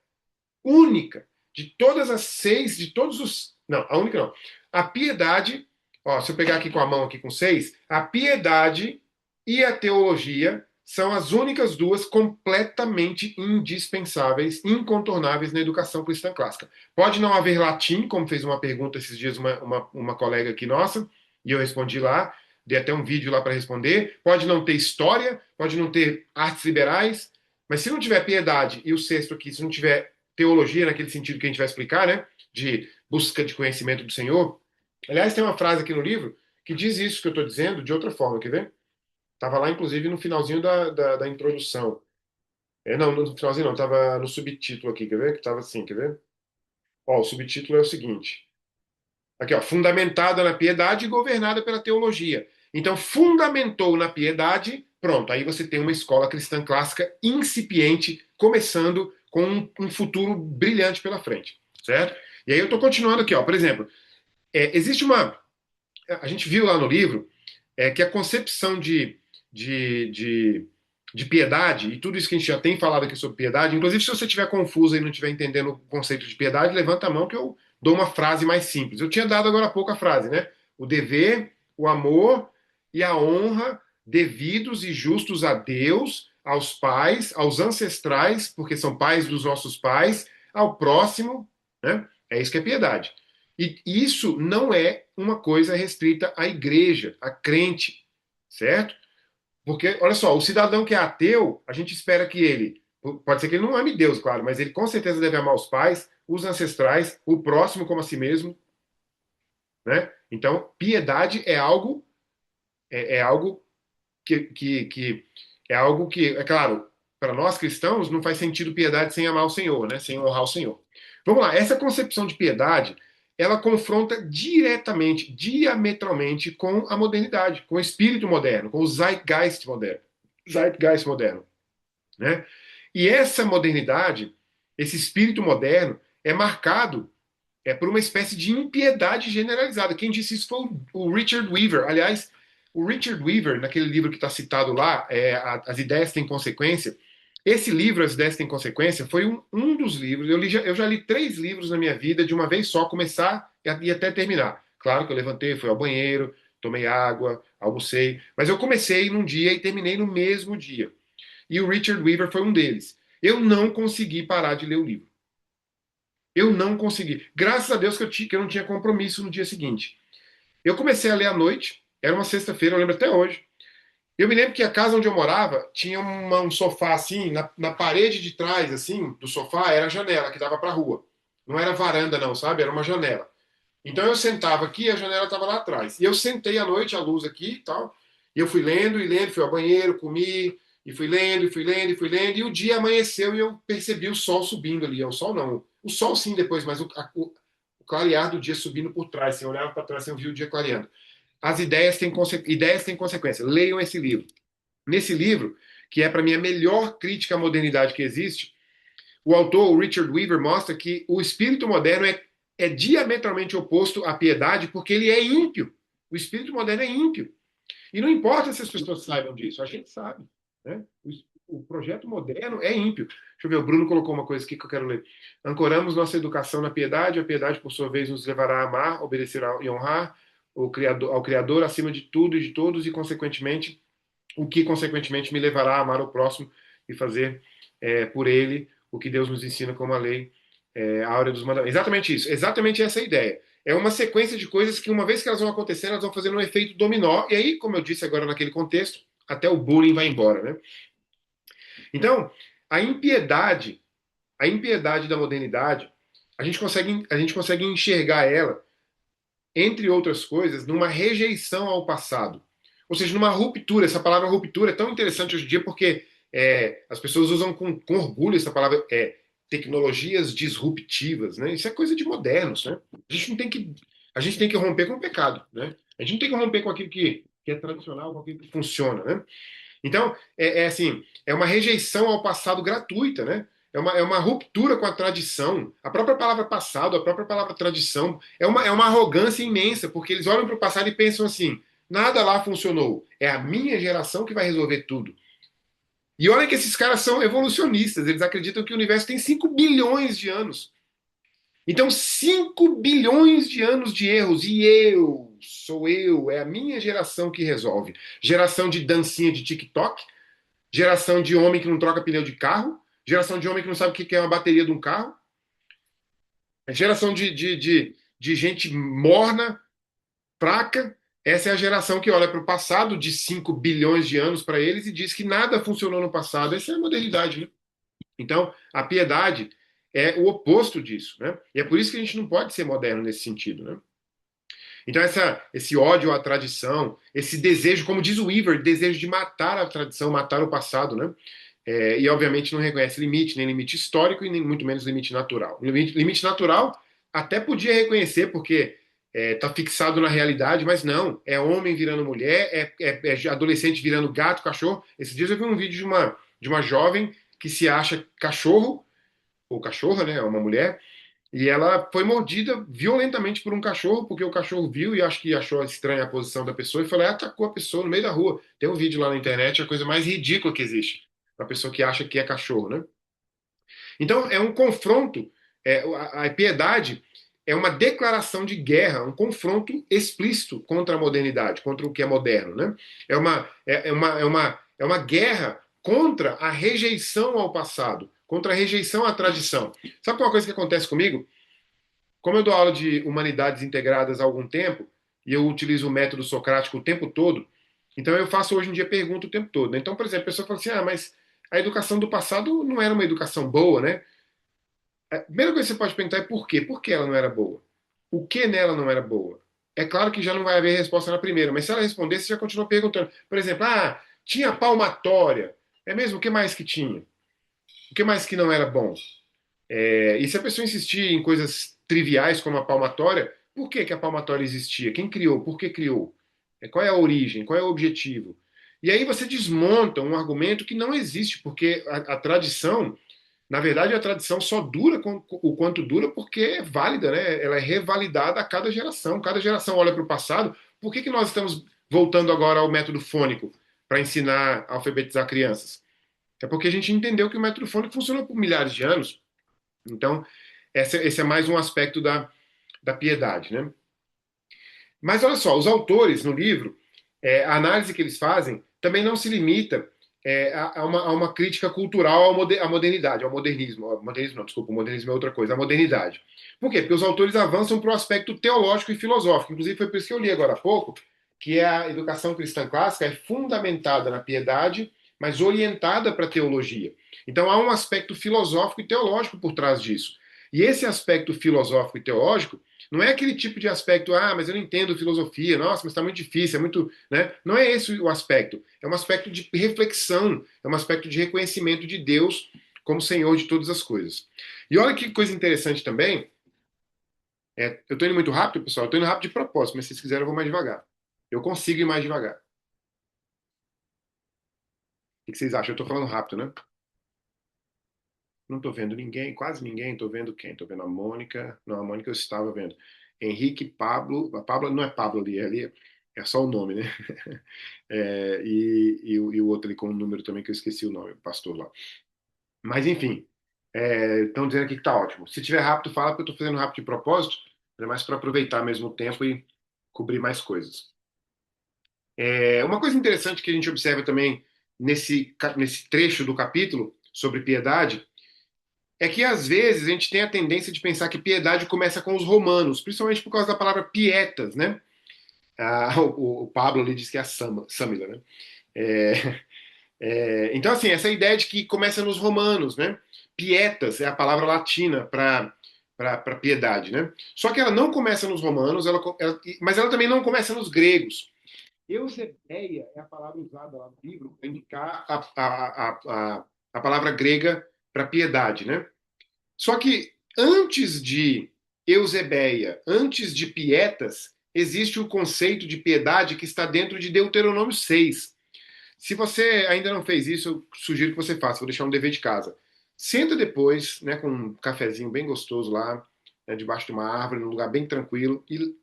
[SPEAKER 1] de todas as seis, de todos os. Não, a única não. A piedade, ó, se eu pegar aqui com a mão aqui com seis, a piedade e a teologia são as únicas duas completamente indispensáveis, incontornáveis na educação cristã clássica. Pode não haver latim, como fez uma pergunta esses dias uma colega aqui nossa, e eu respondi lá, dei até um vídeo lá para responder. Pode não ter história, pode não ter artes liberais, mas se não tiver piedade, e o sexto aqui, se não tiver teologia naquele sentido que a gente vai explicar, né? De busca de conhecimento do Senhor. Aliás, tem uma frase aqui no livro que diz isso que eu estou dizendo de outra forma, quer ver? Estava lá, inclusive, no finalzinho da introdução. Não, no finalzinho não, estava no subtítulo aqui, quer ver? Que estava assim, quer ver? Ó, o subtítulo é o seguinte. Aqui, ó, fundamentada na piedade e governada pela teologia. Então, fundamentou na piedade, pronto, aí você tem uma escola cristã clássica incipiente, começando com um futuro brilhante pela frente, certo? E aí eu estou continuando aqui, ó, por exemplo, existe uma. A gente viu lá no livro que a concepção de, de, de piedade, e tudo isso que a gente já tem falado aqui sobre piedade, inclusive se você estiver confuso e não estiver entendendo o conceito de piedade, levanta a mão que eu dou uma frase mais simples. Eu tinha dado agora há pouco a frase, né? O dever, o amor e a honra devidos e justos a Deus, aos pais, aos ancestrais, porque são pais dos nossos pais, ao próximo, né? É isso que é piedade. E isso não é uma coisa restrita à igreja, a crente, certo? Porque, olha só, o cidadão que é ateu, a gente espera que ele, pode ser que ele não ame Deus, claro, mas ele com certeza deve amar os pais, os ancestrais, o próximo como a si mesmo, né? Então, piedade é algo que é algo que, é claro, para nós cristãos não faz sentido piedade sem amar o Senhor, né? Sem honrar o Senhor. Vamos lá, essa concepção de piedade, ela confronta diretamente, diametralmente com a modernidade, com o espírito moderno, com o zeitgeist moderno, né? E essa modernidade, esse espírito moderno, é marcado por uma espécie de impiedade generalizada. Quem disse isso foi o Richard Weaver. Aliás, o Richard Weaver, naquele livro que está citado lá, As Ideias Têm Consequência, esse livro, As Ideias Têm Consequência, foi um dos livros. Eu já li três livros na minha vida de uma vez só, começar e até terminar. Claro que eu levantei, fui ao banheiro, tomei água, almocei, mas eu comecei num dia e terminei no mesmo dia. e o Richard Weaver foi um deles. Eu não consegui parar de ler o livro. Eu não consegui. Graças a Deus que eu não tinha compromisso no dia seguinte. Eu comecei a ler à noite, era uma sexta-feira, eu lembro até hoje. Eu me lembro que a casa onde eu morava tinha um sofá assim, na parede de trás, assim, do sofá, era a janela que dava para a rua. Não era varanda, não, sabe? Era uma janela. Então eu sentava aqui e a janela estava lá atrás. E eu sentei à noite, a luz aqui e tal. E eu fui lendo e lendo, fui ao banheiro, comi, e fui lendo, e fui lendo, e fui lendo. E o dia amanheceu e eu percebi o sol subindo ali. O sol não. O sol sim depois, mas o clarear do dia subindo por trás. Você olhava para trás, você via o dia clareando. As ideias têm consequência. Leiam esse livro. Nesse livro, que é para mim a melhor crítica à modernidade que existe, o autor, o Richard Weaver, mostra que o espírito moderno é diametralmente oposto à piedade porque ele é ímpio. O espírito moderno é ímpio. E não importa se as pessoas saibam disso, a gente sabe. Né? O projeto moderno é ímpio. Deixa eu ver, o Bruno colocou uma coisa aqui que eu quero ler. Ancoramos nossa educação na piedade, a piedade, por sua vez, nos levará a amar, obedecer e honrar ao Criador acima de tudo e de todos, e, consequentemente, o que, consequentemente, me levará a amar o próximo e fazer por ele o que Deus nos ensina como a lei áurea dos mandamentos. Exatamente isso, exatamente essa é a ideia. É uma sequência de coisas que, uma vez que elas vão acontecendo, elas vão fazendo um efeito dominó, e aí, como eu disse agora naquele contexto, até o bullying vai embora, né? Então, a impiedade, a impiedade da modernidade, a gente consegue enxergar ela, entre outras coisas, numa rejeição ao passado. Ou seja, numa ruptura. Essa palavra ruptura é tão interessante hoje em dia porque as pessoas usam com orgulho essa palavra tecnologias disruptivas. Né? Isso é coisa de modernos. Né? A gente tem que romper com o pecado. Né? A gente não tem que romper com aquilo que é tradicional, com aquilo que funciona. Né? Então, assim, é uma rejeição ao passado gratuita, né? É uma ruptura com a tradição. A própria palavra passado, a própria palavra tradição, é uma arrogância imensa, porque eles olham para o passado e pensam assim: nada lá funcionou. É a minha geração que vai resolver tudo. E olha que esses caras são evolucionistas, eles acreditam que o universo tem 5 bilhões de anos. Então, 5 bilhões de anos de erros, e sou eu, é a minha geração que resolve. Geração de dancinha de TikTok, geração de homem que não troca pneu de carro, geração de homem que não sabe o que é uma bateria de um carro, geração de gente morna, fraca. Essa é a geração que olha para o passado de 5 bilhões de anos para eles e diz que nada funcionou no passado. Essa é a modernidade, né? Então, a piedade é o oposto disso, né? E é por isso que a gente não pode ser moderno nesse sentido, né? Então, esse ódio à tradição, esse desejo, como diz o Weaver, desejo de matar a tradição, matar o passado, né? E, obviamente, não reconhece limite, nem limite histórico e nem muito menos limite natural. Limite natural até podia reconhecer, porque está fixado na realidade, mas não. É homem virando mulher, é adolescente virando gato, cachorro. Esses dias eu vi um vídeo de uma jovem que se acha cachorro, ou cachorra, né? É uma mulher, e ela foi mordida violentamente por um cachorro, porque o cachorro viu e acho que achou estranha a posição da pessoa e falou, atacou a pessoa no meio da rua. Tem um vídeo lá na internet, é a coisa mais ridícula que existe. A pessoa que acha que é cachorro, né? Então é um confronto, a piedade é uma declaração de guerra, um confronto explícito contra a modernidade, contra o que é moderno, né? É uma guerra contra a rejeição ao passado, contra a rejeição à tradição. Sabe uma coisa que acontece comigo? Como eu dou aula de humanidades integradas há algum tempo, e eu utilizo o método socrático o tempo todo, então eu faço hoje em dia pergunta o tempo todo. Né? Então, por exemplo, a pessoa fala assim: mas a educação do passado não era uma educação boa, né? A primeira coisa que você pode perguntar é por quê? Por que ela não era boa? O que nela não era boa? É claro que já não vai haver resposta na primeira, mas se ela responder, você já continua perguntando. Por exemplo, tinha palmatória. É mesmo? O que mais que tinha? O que mais que não era bom? E se a pessoa insistir em coisas triviais como a palmatória, por que que a palmatória existia? Quem criou? Por que criou? Qual é a origem? Qual é o objetivo? E aí você desmonta um argumento que não existe, porque a tradição, na verdade, a tradição só dura o quanto dura porque é válida, né? Ela é revalidada a cada geração. Cada geração olha para o passado. Por que que nós estamos voltando agora ao método fônico para ensinar a alfabetizar crianças? É porque a gente entendeu que o método fônico funcionou por milhares de anos. Então, esse é mais um aspecto da piedade, né? Mas olha só, os autores no livro, a análise que eles fazem também não se limita há uma crítica cultural à modernidade, ao modernismo. Ao modernismo não, desculpa, o modernismo é outra coisa, a modernidade. Por quê? Porque os autores avançam para o aspecto teológico e filosófico. Inclusive, foi por isso que eu li agora há pouco, que a educação cristã clássica é fundamentada na piedade, mas orientada para a teologia. Então, há um aspecto filosófico e teológico por trás disso. E esse aspecto filosófico e teológico não é aquele tipo de aspecto, mas eu não entendo filosofia, nossa, mas está muito difícil, é muito. Né? Não é esse o aspecto. É um aspecto de reflexão, é um aspecto de reconhecimento de Deus como Senhor de todas as coisas. E olha que coisa interessante também. Eu estou indo muito rápido, pessoal, eu estou indo rápido de propósito, mas se vocês quiserem eu vou mais devagar. Eu consigo ir mais devagar. O que vocês acham? Eu estou falando rápido, né? Não estou vendo ninguém, quase ninguém. Estou vendo quem? Estou vendo a Mônica. Não, a Mônica eu estava vendo. Henrique, Pablo. A Pablo não é Pablo ali é só o nome, né? E o outro ali com o número também, que eu esqueci o nome, o pastor lá. Mas enfim, estão dizendo aqui que está ótimo. Se tiver rápido, fala, porque eu estou fazendo rápido de propósito, é mais para aproveitar mesmo o tempo e cobrir mais coisas. Uma coisa interessante que a gente observa também nesse trecho do capítulo sobre piedade é que às vezes a gente tem a tendência de pensar que piedade começa com os romanos, principalmente por causa da palavra pietas, né? O Pablo ali diz que é a Samila, né? É, então, assim, essa ideia de que começa nos romanos, né? Pietas é a palavra latina para piedade, né? Só que ela não começa nos romanos, mas ela também não começa nos gregos. Eusebeia é a palavra usada lá no livro para indicar a palavra grega para piedade, né? Só que antes de Eusebeia, antes de Pietas, existe o conceito de piedade que está dentro de Deuteronômio 6. Se você ainda não fez isso, eu sugiro que você faça. Vou deixar um dever de casa. Senta depois, né, com um cafezinho bem gostoso lá, né, debaixo de uma árvore, num lugar bem tranquilo, e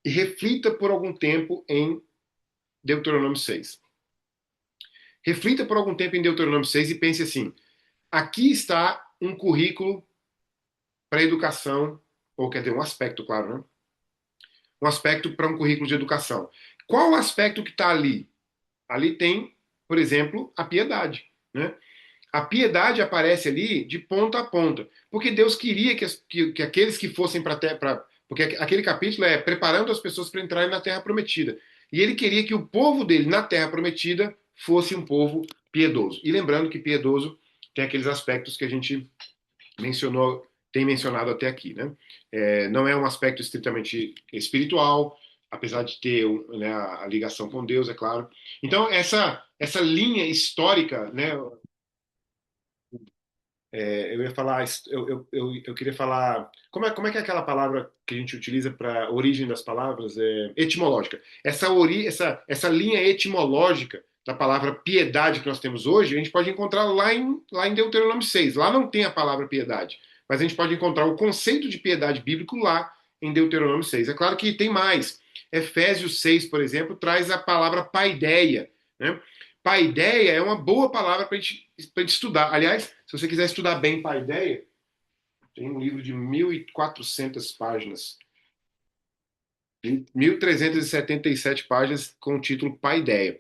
[SPEAKER 1] reflita por algum tempo em Deuteronômio 6. Reflita por algum tempo em Deuteronômio 6 e pense assim: aqui está um currículo para educação, ou quer dizer, um aspecto, claro, né? Um aspecto para um currículo de educação. Qual o aspecto que está ali? Ali tem, por exemplo, a piedade, né? A piedade aparece ali de ponta a ponta, porque Deus queria que aqueles que fossem para a terra, porque aquele capítulo é preparando as pessoas para entrarem na terra prometida. E ele queria que o povo dele na terra prometida fosse um povo piedoso. E lembrando que piedoso tem aqueles aspectos que a gente mencionou, tem mencionado até aqui, né? Não é um aspecto estritamente espiritual, apesar de ter, né, a ligação com Deus, é claro. Então essa linha histórica, né? Eu ia falar, eu queria falar, como é que é aquela palavra que a gente utiliza para a origem das palavras? Etimológica. Essa linha etimológica da palavra piedade que nós temos hoje, a gente pode encontrar lá em Deuteronômio 6. Lá não tem a palavra piedade, mas a gente pode encontrar o conceito de piedade bíblico lá em Deuteronômio 6. É claro que tem mais. Efésios 6, por exemplo, traz a palavra paideia, né? Paideia é uma boa palavra para gente estudar. Aliás, se você quiser estudar bem paideia, tem um livro de 1.400 páginas, 1.377 páginas com o título Paideia.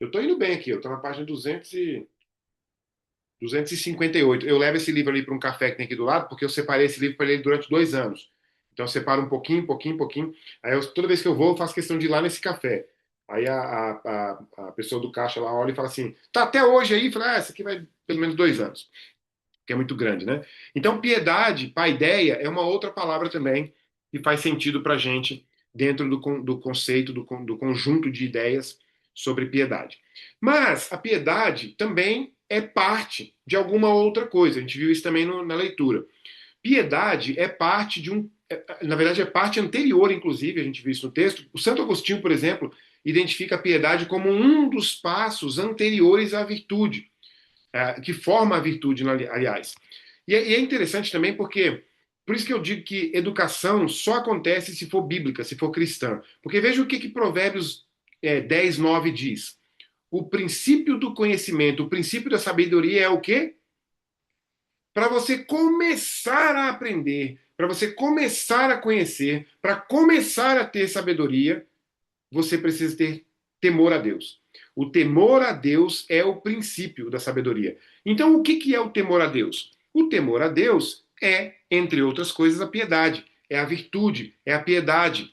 [SPEAKER 1] Eu estou indo bem aqui, eu estou na página 258. Eu levo esse livro ali para um café que tem aqui do lado, porque eu separei esse livro para ler durante 2 anos. Então eu separo um pouquinho, pouquinho, pouquinho. Toda vez que eu vou, eu faço questão de ir lá nesse café. Aí a pessoa do caixa lá olha e fala assim: tá até hoje aí? Fala, esse aqui vai pelo menos 2 anos, que é muito grande, né? Então, piedade, paideia, é uma outra palavra também que faz sentido para a gente dentro do conceito, do conjunto de ideias sobre piedade. Mas a piedade também é parte de alguma outra coisa. A gente viu isso também na leitura. Piedade é parte de um. Na verdade, é parte anterior, inclusive, a gente viu isso no texto. O Santo Agostinho, por exemplo, identifica a piedade como um dos passos anteriores à virtude, que forma a virtude, aliás. E é interessante também porque, por isso que eu digo que educação só acontece se for bíblica, se for cristã. Porque veja o que Provérbios 10, 9 diz. O princípio do conhecimento, o princípio da sabedoria é o quê? Para você começar a aprender, para você começar a conhecer, para começar a ter sabedoria, você precisa ter temor a Deus. O temor a Deus é o princípio da sabedoria. Então, o que que é o temor a Deus? O temor a Deus é, entre outras coisas, a piedade, é a virtude, é a piedade,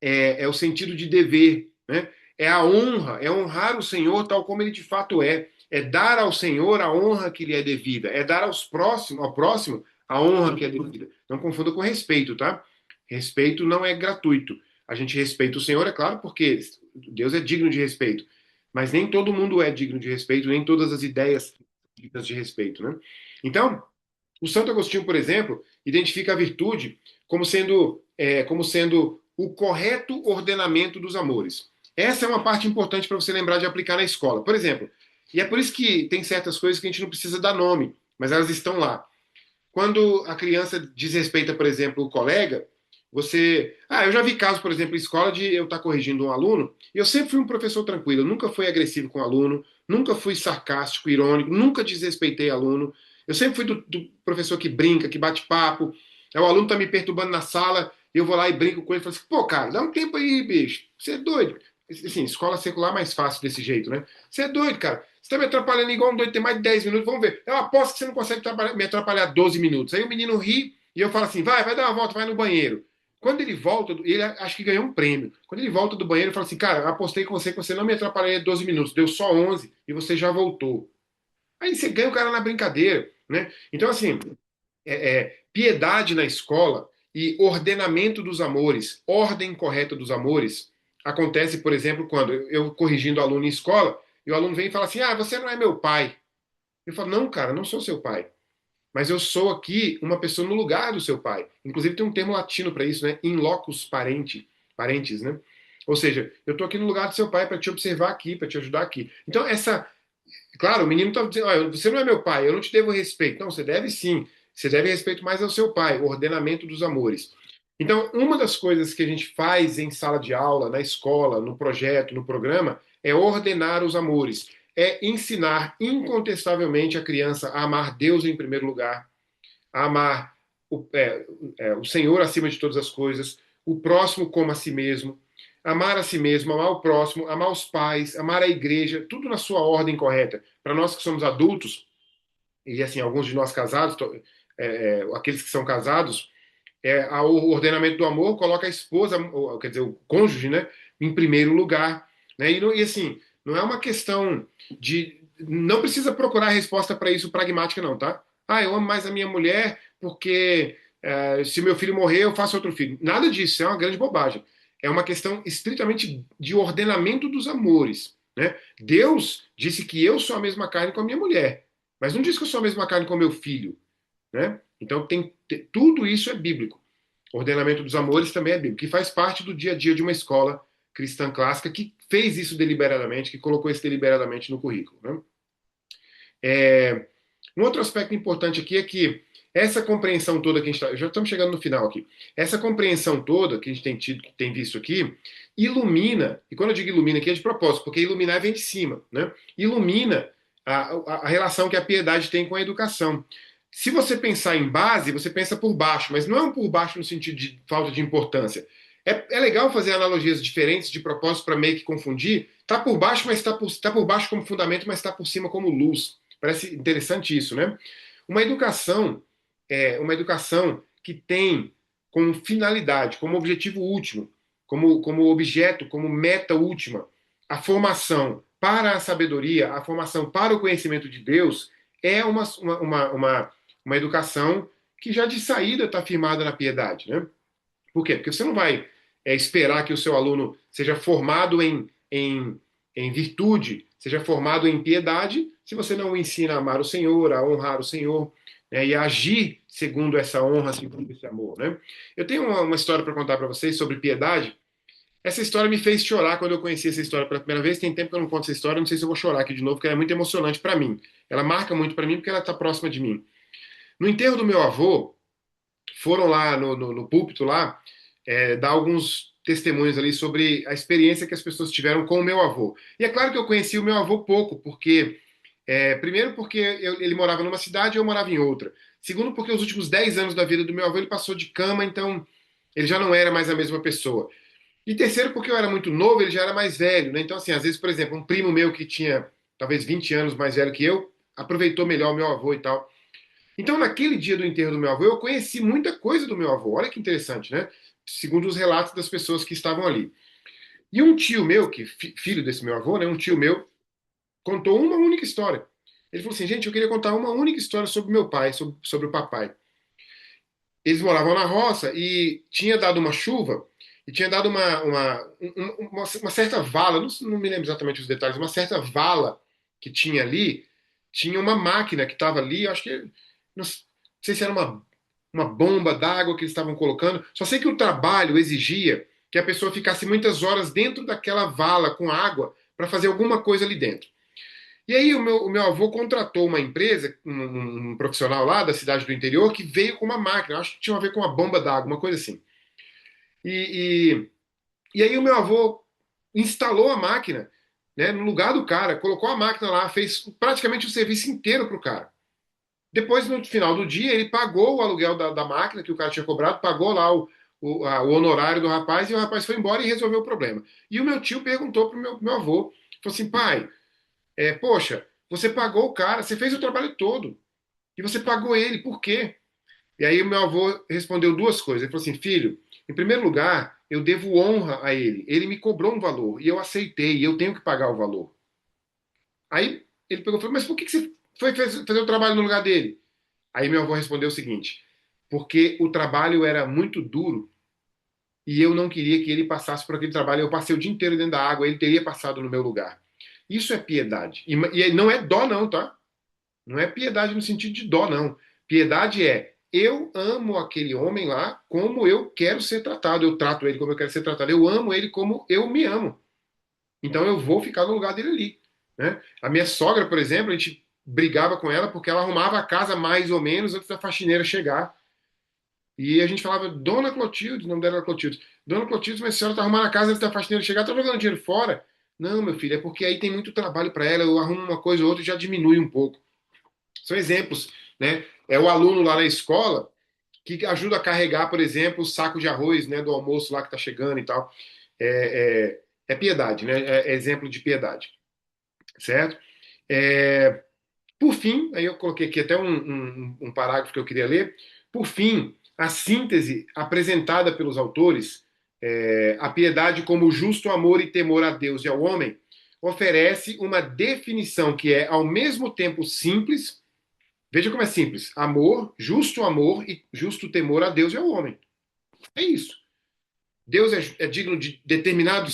[SPEAKER 1] é o sentido de dever, né? É a honra, é honrar o Senhor tal como ele de fato é dar ao Senhor a honra que lhe é devida, é dar ao próximo a honra que é devida. Não confunda com respeito, tá? Respeito não é gratuito. A gente respeita o Senhor, é claro, porque Deus é digno de respeito, mas nem todo mundo é digno de respeito, nem todas as ideias dignas de respeito, né? Então, o Santo Agostinho, por exemplo, identifica a virtude como sendo o correto ordenamento dos amores. Essa é uma parte importante para você lembrar de aplicar na escola. Por exemplo, e é por isso que tem certas coisas que a gente não precisa dar nome, mas elas estão lá. Quando a criança desrespeita, por exemplo, o colega, você. Ah, eu já vi casos, por exemplo, em escola de eu estar corrigindo um aluno, e eu sempre fui um professor tranquilo, eu nunca fui agressivo com o aluno, nunca fui sarcástico, irônico, nunca desrespeitei aluno. Eu sempre fui do professor que brinca, que bate papo. O aluno está me perturbando na sala, eu vou lá e brinco com ele e falo assim: pô, cara, dá um tempo aí, bicho. Você é doido. Assim, escola secular é mais fácil desse jeito, né? Você é doido, cara. Você tá me atrapalhando igual um doido, tem mais de 10 minutos, vamos ver. Eu aposto que você não consegue me atrapalhar 12 minutos. Aí o menino ri e eu falo assim: vai dar uma volta, vai no banheiro. Quando ele volta, ele acho que ganhou um prêmio. Quando ele volta do banheiro, eu falo assim: cara, eu apostei com você que você não me atrapalharia 12 minutos, deu só 11 e você já voltou. Aí você ganha o cara na brincadeira, né? Então, assim, piedade na escola e ordenamento dos amores, ordem correta dos amores, acontece, por exemplo, quando eu corrigindo o aluno em escola, e o aluno vem e fala assim: ah, você não é meu pai. Eu falo: não, cara, não sou seu pai. Mas eu sou aqui uma pessoa no lugar do seu pai. Inclusive tem um termo latino para isso, né? In locus parenti, parentes, né? Ou seja, eu estou aqui no lugar do seu pai para te observar aqui, para te ajudar aqui. Então, claro, o menino está dizendo: ah, você não é meu pai, eu não te devo respeito. Não, você deve sim. Você deve respeito mais ao seu pai, o ordenamento dos amores. Então, uma das coisas que a gente faz em sala de aula, na escola, no projeto, no programa, é ordenar os amores. É ensinar incontestavelmente a criança a amar Deus em primeiro lugar, a amar o Senhor acima de todas as coisas, o próximo como a si mesmo, amar a si mesmo, amar o próximo, amar os pais, amar a igreja, tudo na sua ordem correta. Para nós que somos adultos, e assim, alguns de nós casados, aqueles que são casados, o ordenamento do amor coloca a esposa, quer dizer, o cônjuge, né, em primeiro lugar. Né, e assim, não é uma questão de. Não precisa procurar resposta para isso pragmática, não, tá? Ah, eu amo mais a minha mulher porque se meu filho morrer, eu faço outro filho. Nada disso, é uma grande bobagem. É uma questão estritamente de ordenamento dos amores. Né? Deus disse que eu sou a mesma carne com a minha mulher, mas não disse que eu sou a mesma carne com o meu filho. Né? Então, tudo isso é bíblico. O ordenamento dos amores também é bíblico, que faz parte do dia a dia de uma escola cristã clássica que fez isso deliberadamente, que colocou isso deliberadamente no currículo. Né? Um outro aspecto importante aqui é que essa compreensão toda que a gente já estamos chegando no final aqui, essa compreensão toda que a gente tem tido, que tem visto aqui, ilumina, e quando eu digo ilumina aqui é de propósito, porque iluminar vem de cima, né? Ilumina a relação que a piedade tem com a educação. Se você pensar em base, você pensa por baixo, mas não é um por baixo no sentido de falta de importância. É legal fazer analogias diferentes de propósito para meio que confundir. Está por baixo, mas tá por baixo como fundamento, mas está por cima como luz. Parece interessante isso, né? Uma educação uma educação que tem como finalidade, como objetivo último, como objeto, como meta última, a formação para a sabedoria, a formação para o conhecimento de Deus, é uma educação que já de saída está firmada na piedade, né? Por quê? Porque você não vai esperar que o seu aluno seja formado em virtude, seja formado em piedade, se você não o ensina a amar o Senhor, a honrar o Senhor, né, e a agir segundo essa honra, segundo esse amor. Né? Eu tenho uma história para contar para vocês sobre piedade. Essa história me fez chorar quando eu conheci essa história pela primeira vez. Tem tempo que eu não conto essa história, não sei se eu vou chorar aqui de novo, porque ela é muito emocionante para mim. Ela marca muito para mim porque ela está próxima de mim. No enterro do meu avô, foram lá no púlpito lá dar alguns testemunhos ali sobre a experiência que as pessoas tiveram com o meu avô. E é claro que eu conheci o meu avô pouco, porque primeiro porque ele morava numa cidade e eu morava em outra. Segundo porque os últimos 10 anos da vida do meu avô ele passou de cama, então ele já não era mais a mesma pessoa. E terceiro, porque eu era muito novo, ele já era mais velho, né? Então, assim, às vezes, por exemplo, um primo meu que tinha talvez 20 anos mais velho que eu, aproveitou melhor o meu avô e tal. Então, naquele dia do enterro do meu avô, eu conheci muita coisa do meu avô. Olha que interessante, né? Segundo os relatos das pessoas que estavam ali. E um tio meu, que filho desse meu avô, né? Um tio meu, contou uma única história. Ele falou assim, gente, eu queria contar uma única história sobre meu pai, sobre o papai. Eles moravam na roça e tinha dado uma chuva e tinha dado uma certa vala, não me lembro exatamente os detalhes, uma certa vala que tinha ali, tinha uma máquina que estava ali, acho que, não sei se era uma bomba d'água que eles estavam colocando, só sei que o trabalho exigia que a pessoa ficasse muitas horas dentro daquela vala com água para fazer alguma coisa ali dentro. E aí o meu avô contratou uma empresa, um profissional lá da cidade do interior, que veio com uma máquina, acho que tinha a ver com uma bomba d'água, uma coisa assim. E, e aí o meu avô instalou a máquina, né, no lugar do cara, colocou a máquina lá, fez praticamente o serviço inteiro para o cara. Depois, no final do dia, ele pagou o aluguel da máquina que o cara tinha cobrado, pagou lá o honorário do rapaz, e o rapaz foi embora e resolveu o problema. E o meu tio perguntou para o meu avô, falou assim, pai, poxa, você pagou o cara, você fez o trabalho todo. E você pagou ele, por quê? E aí o meu avô respondeu duas coisas. Ele falou assim, filho, em primeiro lugar, eu devo honra a ele. Ele me cobrou um valor e eu aceitei, e eu tenho que pagar o valor. Aí ele pegou e falou, mas por que você foi fazer o trabalho no lugar dele? Aí meu avô respondeu o seguinte, porque o trabalho era muito duro e eu não queria que ele passasse por aquele trabalho. Eu passei o dia inteiro dentro da água, ele teria passado no meu lugar. Isso é piedade. E não é dó não, tá? Não é piedade no sentido de dó, não. Piedade é eu amo aquele homem lá como eu quero ser tratado. Eu trato ele como eu quero ser tratado. Eu amo ele como eu me amo. Então eu vou ficar no lugar dele ali. Né? A minha sogra, por exemplo, a gente brigava com ela porque ela arrumava a casa mais ou menos antes da faxineira chegar. E a gente falava, Dona Clotilde, o nome dela era Clotilde. Dona Clotilde, mas a senhora está arrumando a casa antes da faxineira chegar, está jogando dinheiro fora? Não, meu filho, é porque aí tem muito trabalho para ela. Eu arrumo uma coisa ou outra e já diminui um pouco. São exemplos, né? É o aluno lá na escola que ajuda a carregar, por exemplo, o saco de arroz, né, do almoço lá que está chegando e tal. É piedade, né? É exemplo de piedade, certo? É, por fim, aí eu coloquei aqui até um parágrafo que eu queria ler. Por fim, a síntese apresentada pelos autores, a piedade como justo amor e temor a Deus e ao homem, oferece uma definição que é ao mesmo tempo simples. Veja como é simples: amor e justo temor a Deus e ao homem. É isso. Deus é digno de determinado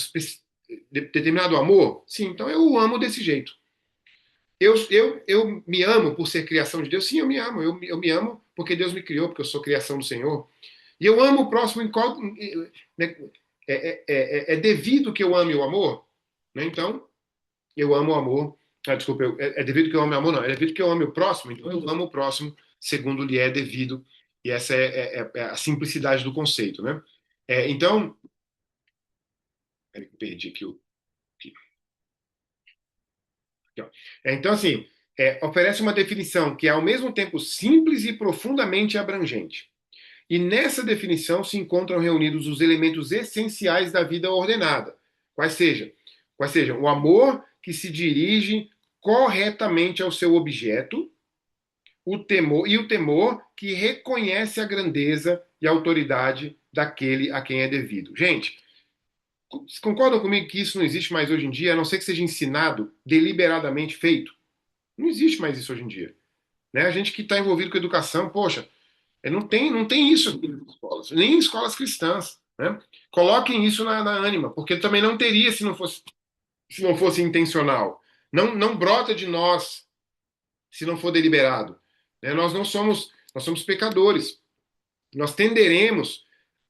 [SPEAKER 1] amor? Sim, então eu o amo desse jeito. Eu me amo por ser criação de Deus? Sim, eu me amo. Eu me amo porque Deus me criou, porque eu sou criação do Senhor. E eu amo o próximo em qual. Né, é devido que eu ame o amor? Né? Então, eu amo o amor. Ah, desculpa, é devido que eu ame o amor, não. É devido que eu ame o próximo, então eu amo o próximo segundo lhe é devido. E essa é a simplicidade do conceito, né? Então, peraí, perdi aqui o. Aqui, ó. Então, assim, oferece uma definição que é ao mesmo tempo simples e profundamente abrangente. E nessa definição se encontram reunidos os elementos essenciais da vida ordenada, quais sejam, quais sejam o amor que se dirige corretamente ao seu objeto, o temor que reconhece a grandeza e a autoridade daquele a quem é devido. Gente, concordam comigo que isso não existe mais hoje em dia, a não ser que seja ensinado, deliberadamente feito? Não existe mais isso hoje em dia. Né? A gente que está envolvido com educação, poxa, não tem isso aqui nas escolas, nem em escolas cristãs. Né? Coloquem isso na ânima, porque também não teria se não fosse intencional. Não brota de nós se não for deliberado. Né? Nós somos pecadores. Nós tenderemos,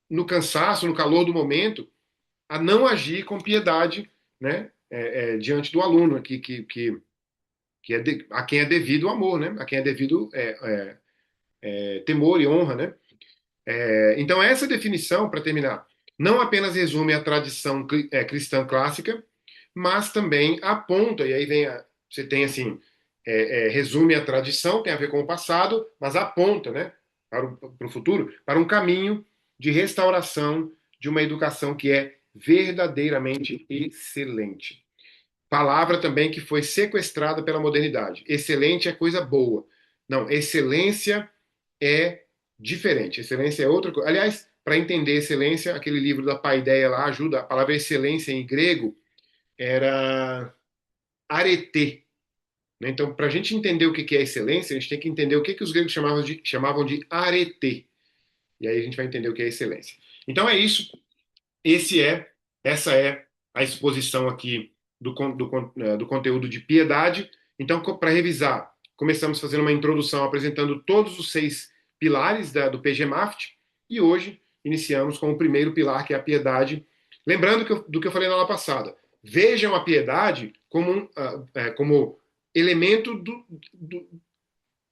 [SPEAKER 1] no cansaço, no calor do momento, a não agir com piedade, né? Diante do aluno, a quem é devido o amor, né? A quem é devido temor e honra, né? Então, essa definição, para terminar, não apenas resume a tradição cristã clássica, mas também aponta, e aí você tem assim, resume a tradição, tem a ver com o passado, mas aponta, né, para o futuro, para um caminho de restauração de uma educação que é verdadeiramente excelente. Palavra também que foi sequestrada pela modernidade. Excelente é coisa boa. Não, excelência é diferente. Excelência é outra coisa. Aliás, para entender excelência, aquele livro da Paideia lá ajuda. A palavra excelência em grego era arete. Né? Então, para a gente entender o que é excelência, a gente tem que entender o que os gregos chamavam de arete. E aí a gente vai entender o que é excelência. Então é isso. Esse é, essa é a exposição aqui do conteúdo de piedade. Então, para revisar, começamos fazendo uma introdução apresentando todos os 6 pilares do PGMAFT e hoje iniciamos com o primeiro pilar, que é a piedade. Lembrando do que eu falei na aula passada, vejam a piedade como elemento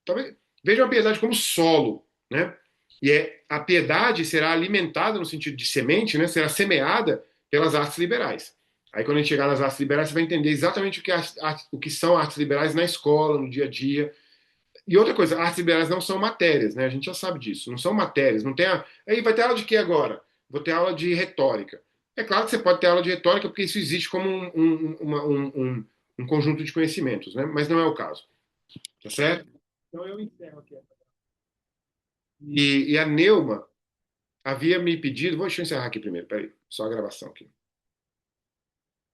[SPEAKER 1] talvez, vejam a piedade como solo, né? E a piedade será alimentada no sentido de semente, né? Será semeada pelas artes liberais. Aí quando a gente chegar nas artes liberais, você vai entender exatamente o que são artes liberais na escola, no dia a dia. E outra coisa, artes liberais não são matérias, né? A gente já sabe disso. Não são matérias. Não tem Aí vai ter aula de quê agora? Vou ter aula de retórica. É claro que você pode ter aula de retórica porque isso existe como um conjunto de conhecimentos, né? Mas não é o caso. Tá certo? Então eu encerro aqui. E a Neuma havia me pedido. Deixa eu encerrar aqui primeiro, peraí, só a gravação aqui.